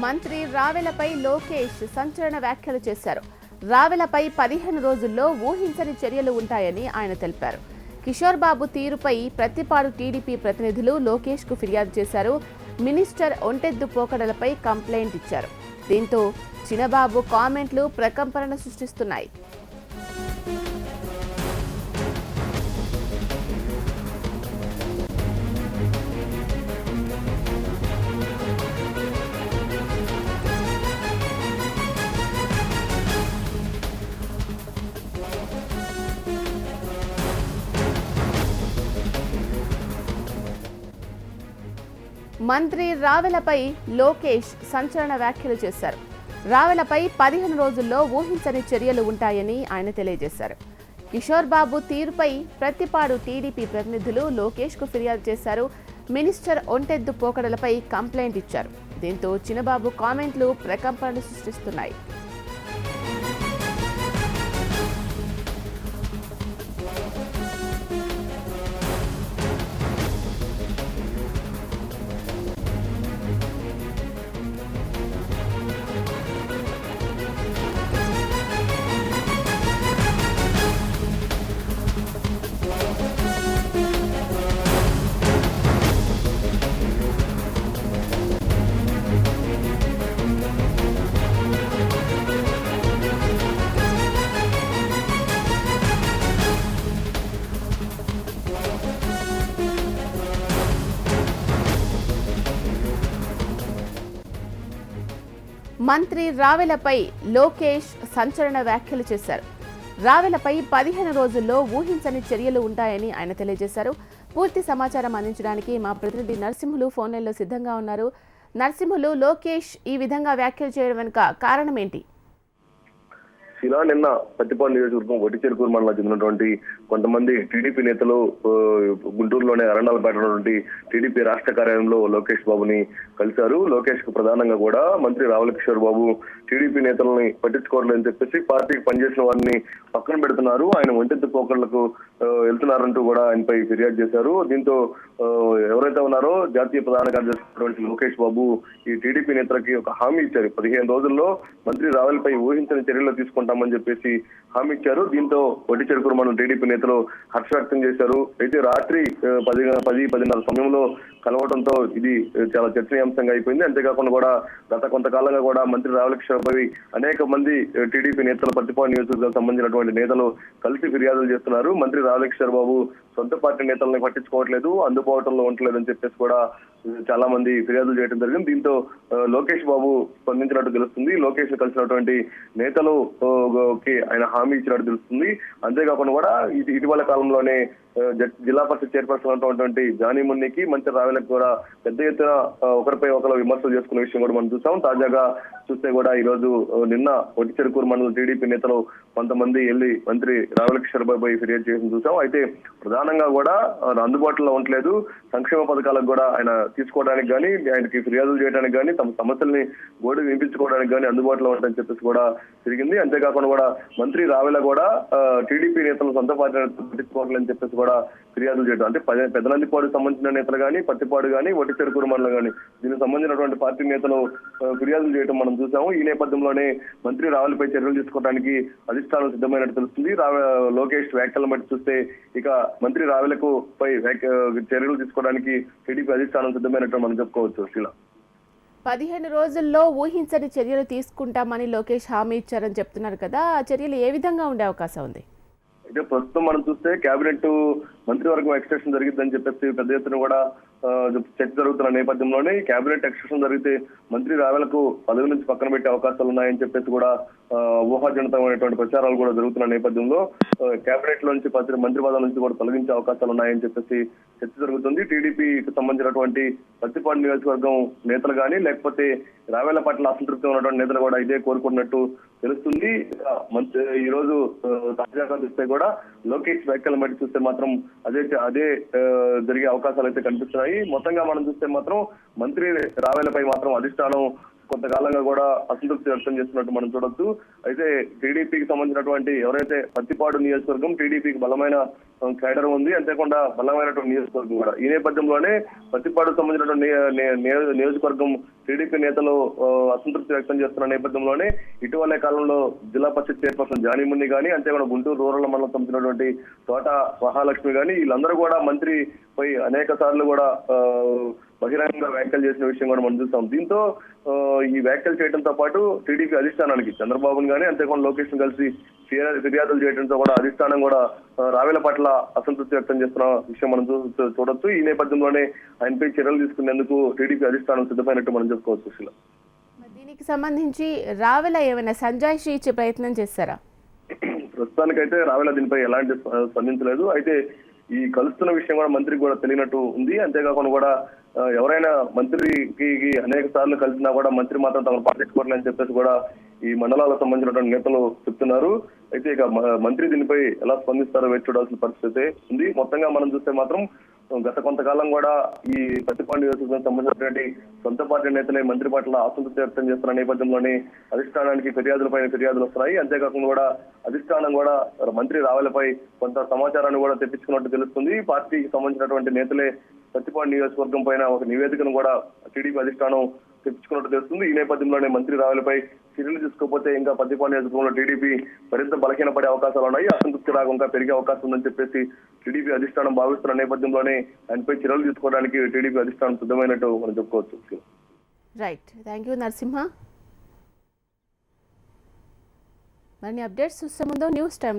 మంత్రి రావెలపై లోకేష్ సంచలన వ్యాఖ్యలు చేశారు. రావెలపై 15 రోజుల్లో ఊహించని చర్యలు ఉంటాయని ఆయన తెలిపారు. కిషోర్ బాబు తీరుపై ప్రతిపాడు టీడీపీ ప్రతినిధులు లోకేష్ కు ఫిర్యాదు చేశారు. మినిస్టర్ ఒంటెద్దు పోకడలపై కంప్లైంట్ ఇచ్చారు. దీంతో చినబాబు కామెంట్లు ప్రకంపన సృష్టిస్తున్నాయి. మంత్రి రావెలపై లోకేష్ సంచలన వ్యాఖ్యలు చేశారు. రావెలపై 15 రోజుల్లో ఊహించని చర్యలు ఉంటాయని ఆయన తెలియజేశారు. కిషోర్ బాబు తీరుపై ప్రతిపాడు టీడీపీ ప్రతినిధులు లోకేష్ కు ఫిర్యాదు చేశారు. మినిస్టర్ ఒంటెద్దు పోకడలపై కంప్లైంట్ ఇచ్చారు. దీంతో చినబాబు కామెంట్లు ప్రకంపనలు సృష్టిస్తున్నాయి. మంత్రి రావెలపై లోకేష్ సంచలన వ్యాఖ్యలు చేశారు. రావెలపై 15 రోజుల్లో ఊహించని చర్యలు ఉంటాయని ఆయన తెలియజేశారు. పూర్తి సమాచారం అందించడానికి మా ప్రతినిధి నరసింహులు ఫోన్ లైన్లో సిద్ధంగా ఉన్నారు. నరసింహులు, లోకేష్ ఈ విధంగా వ్యాఖ్యలు చేయడం వెనుక కారణం ఏంటి? ఇలా నిన్న పత్తిపాడు నియోజకవర్గం వటిచెరుకూరు మండలం చెందినటువంటి కొంతమంది టీడీపీ నేతలు గుంటూరులోనే అరణాలపేట టీడీపీ రాష్ట్ర కార్యాలయంలో లోకేష్ బాబుని కలిశారు. లోకేష్ కు ప్రధానంగా కూడా మంత్రి రావుల కిషోర్ బాబు టీడీపీ నేతలని పట్టించుకోవట్లేదని చెప్పేసి పార్టీకి పనిచేసిన వారిని పక్కన పెడుతున్నారు, ఆయన ఒంటెత్తు పోకళ్లకు వెళ్తున్నారంటూ కూడా ఆయనపై ఫిర్యాదు చేశారు. దీంతో ఎవరైతే ఉన్నారో జాతీయ ప్రధాన కార్యదర్శి లోకేష్ బాబు ఈ టీడీపీ నేతలకి ఒక హామీ ఇచ్చారు. 15 రోజుల్లో మంత్రి రావులపై ఊహించని చర్యలు తీసుకుంటామని చెప్పేసి హామీ ఇచ్చారు. దీంతో వటిచెరుకూరు మండలం టీడీపీ నేతలు హర్ష వ్యక్తం చేశారు. అయితే రాత్రి 10-10:30 సమయంలో కలవడంతో ఇది చాలా చర్చనీయాంశంగా అయిపోయింది. అంతేకాకుండా కూడా గత కొంతకాలంగా కూడా మంత్రి రావుల కిషోర్ బాబు అనేక మంది టీడీపీ నేతలు పత్తిపాడు నియోజకవర్గానికి సంబంధించినటువంటి నేతలు కలిసి ఫిర్యాదులు చేస్తున్నారు. మంత్రి రావుల కిషోర్ బాబు సొంత పార్టీ నేతలను పట్టించుకోవట్లేదు, అందుబాటులో ఉండట్లేదని చెప్పేసి కూడా చాలా మంది ఫిర్యాదులు చేయడం జరిగింది. దీంతో లోకేష్ బాబు స్పందించినట్టు తెలుస్తుంది. లోకేష్ కలిసినటువంటి నేతలు ఆయన హామీ ఇచ్చినట్టు తెలుస్తుంది. అంతేకాకుండా కూడా ఇటీవల కాలంలోనే జిల్లా పరిషత్ చైర్పర్సన్ ఉన్నటువంటి జానీ మున్నికి మంత్రి రావెలకు కూడా పెద్ద ఎత్తున ఒకరిపై ఒకరు విమర్శలు చేసుకునే విషయం కూడా మనం చూసాం. తాజాగా చూస్తే కూడా ఈ రోజు నిన్న వటిచెరుకూరు మండలం టీడీపీ నేతలు కొంతమంది వెళ్లి మంత్రి రావుల కిషోర్ బాబు ఫిర్యాదు చేసి చూసాం. అయితే ప్రధానంగా కూడా అందుబాటులో ఉండట్లేదు, సంక్షేమ పథకాలకు కూడా ఆయన తీసుకోవడానికి కానీ ఆయనకి ఫిర్యాదులు చేయడానికి కానీ తమ సమస్యల్ని గోడు వినిపించుకోవడానికి కానీ అందుబాటులో ఉంటాయని చెప్పేసి కూడా తిరిగింది. అంతేకాకుండా కూడా మంత్రి రావెల కూడా టీడీపీ నేతలు సొంత పార్టీ పట్టించుకోవాలని చెప్పేసి కూడా ఫిర్యాదులు చేయడం, అంటే పెదనందిపాడుకు సంబంధించిన నేతలు కానీ పత్తిపాడు కానీ వటిచెరుకూరు మండలం కానీ దీనికి సంబంధించినటువంటి పార్టీ నేతలు ఫిర్యాదులు చేయడం మనం చూసాము. ఈ నేపథ్యంలోనే మంత్రి రావులపై చర్యలు తీసుకోవడానికి అధిష్టానం సిద్ధమైనట్టు తెలుస్తుంది. లోకేష్ వ్యాఖ్యలను బట్టి చూస్తే ఇక మంత్రి రావెలకు పై చర్యలు తీసుకోవడానికి టీడీపీ అధిష్టానం సిద్ధమైనట్టు మనం చెప్పుకోవచ్చు. శీలా 15 రోజుల్లో ఊహించని చర్యలు తీసుకుంటామని లోకేష్ హామీ ఇచ్చారని చెప్తున్నారు కదా, ఆ చర్యలు ఏ విధంగా ఉండే అవకాశం ఉంది? అయితే ప్రస్తుతం మనం చూస్తే కేబినెట్ మంత్రివర్గం ఎక్స్టెన్షన్ జరిగిద్దని చెప్పేసి పెద్ద ఎత్తున కూడా చర్చ జరుగుతున్న నేపథ్యంలోనే కేబినెట్ ఎక్స్టెన్షన్ జరిగితే మంత్రి రావెలకు పదవి నుంచి పక్కన పెట్టే అవకాశాలు ఉన్నాయని చెప్పేసి కూడా ఊహాజనితమైనటువంటి ప్రచారాలు కూడా జరుగుతున్న నేపథ్యంలో కేబినెట్ లో నుంచి మంత్రి పదవుల నుంచి కూడా తొలగించే అవకాశాలు ఉన్నాయని చెప్పేసి చర్చ జరుగుతుంది. టీడీపీకి సంబంధించినటువంటి పత్తిపాడు నియోజకవర్గం నేతలు కానీ లేకపోతే రావెల పట్ల అసంతృప్తి ఉన్నటువంటి నేతలు కూడా ఇదే కోరుకున్నట్టు తెలుస్తుంది. ఈ రోజు తాజాగా చూస్తే కూడా లోకేష్ వ్యాఖ్యలను బట్టి చూస్తే మాత్రం అదే జరిగే అవకాశాలు అయితే కనిపిస్తున్నాయి. మొత్తంగా మనం చూస్తే మాత్రం మంత్రి రావెలపై మాత్రం అధిష్టానం కొంతకాలంగా కూడా అసంతృప్తి వ్యక్తం చేస్తున్నట్టు మనం చూడొచ్చు. అయితే టీడీపీకి సంబంధించినటువంటి ఎవరైతే పత్తిపాడు నియోజకవర్గం టీడీపీకి బలమైన కేడర్ ఉంది, అంతేకాకుండా బలమైనటువంటి నియోజకవర్గం కూడా. ఈ నేపథ్యంలోనే పత్తిపాడుకు సంబంధించినటువంటి నియోజకవర్గం టీడీపీ నేతలు అసంతృప్తి వ్యక్తం చేస్తున్న నేపథ్యంలోనే ఇటీవలే కాలంలో జిల్లా పరిషత్ చైర్పర్సన్ జానీముని కానీ, అంతేకాకుండా గుంటూరు రూరల్ మండలం సంబంధించినటువంటి తోట మహాలక్ష్మి కానీ వీళ్ళందరూ కూడా మంత్రిపై అనేక సార్లు కూడా బహిరంగంగా వ్యాఖ్యలు చేసిన విషయం కూడా మనం చూస్తాం. దీంతో ఈ వ్యాఖ్యలు చేయడంతో పాటు టీడీపీ అధిష్టానానికి చంద్రబాబును కానీ, అంతేకాకుండా లోకేష్ ను కలిసి ఫిర్యాదులు చేయడంతో కూడా అధిష్టానం కూడా రావెల పట్ల అసంతృప్తి వ్యక్తం చేస్తున్న విషయం మనం చూడొచ్చు. ఈ నేపథ్యంలోనే ఆయనపై చర్యలు తీసుకునేందుకు టీడీపీ అధిష్టానం సిద్ధమైనట్టు మనం చెప్పుకోవచ్చు. సుశీల, దీనికి సంబంధించి రావెల ఏమైనా సంజాయిషి ఇచ్చే ప్రయత్నం చేశారా? ప్రస్తుతానికైతే రావెల దీనిపై ఎలాంటి స్పందించలేదు. అయితే ఈ కలుస్తున్న విషయం కూడా మంత్రికి కూడా తెలియనట్టు ఉంది. అంతేకాకుండా కూడా ఎవరైనా మంత్రికి అనేక సార్లు కలిసినా కూడా మంత్రి మాత్రం తమను పట్టించుకోవట్లేదని చెప్పేసి కూడా ఈ మండలాలకు సంబంధించినటువంటి నేతలు చెప్తున్నారు. అయితే ఇక మంత్రి దీనిపై ఎలా స్పందిస్తారో వేచి చూడాల్సిన పరిస్థితి ఉంది. మొత్తంగా మనం చూస్తే మాత్రం గత కొంతకాలం కూడా ఈ పత్తిపాడు నియోజకవర్గం సంబంధించినటువంటి సొంత పార్టీ నేతలే మంత్రి పట్ల అసంతృప్తి వ్యక్తం చేస్తున్న నేపథ్యంలోనే అధిష్టానానికి ఫిర్యాదులు వస్తున్నాయి. అంతేకాకుండా కూడా అధిష్టానం కూడా మంత్రి రావెలపై కొంత సమాచారాన్ని కూడా తెప్పించుకున్నట్టు తెలుస్తుంది. పార్టీకి సంబంధించినటువంటి నేతలే పత్తిపాడు నియోజకవర్గం పైన ఒక నివేదికను కూడా టీడీపీ అధిష్టానం తెప్పించుకున్నట్టు తెలుస్తుంది. ఈ నేపథ్యంలోనే మంత్రి రావెలపై చర్యలు తీసుకోకపోతే ఇంకా పత్తిపాడు నియోజకవర్గంలో టీడీపీ మరింత బలహీనపడే అవకాశాలు ఉన్నాయి. అసంతృప్తి రాగం ఇంకా పెరిగే అవకాశం ఉందని చెప్పేసి టీడీపీ అధిష్టానం భావిస్తున్న నేపథ్యంలోనే ఆయనపై చర్యలు తీసుకోవడానికి టీడీపీ అధిష్టానం సిద్ధమైనట్టు మనం చెప్పుకోవచ్చు. Right, thank you Narasimha. మరిన్ని అప్డేట్స్ చూసే ముందు న్యూస్ టైం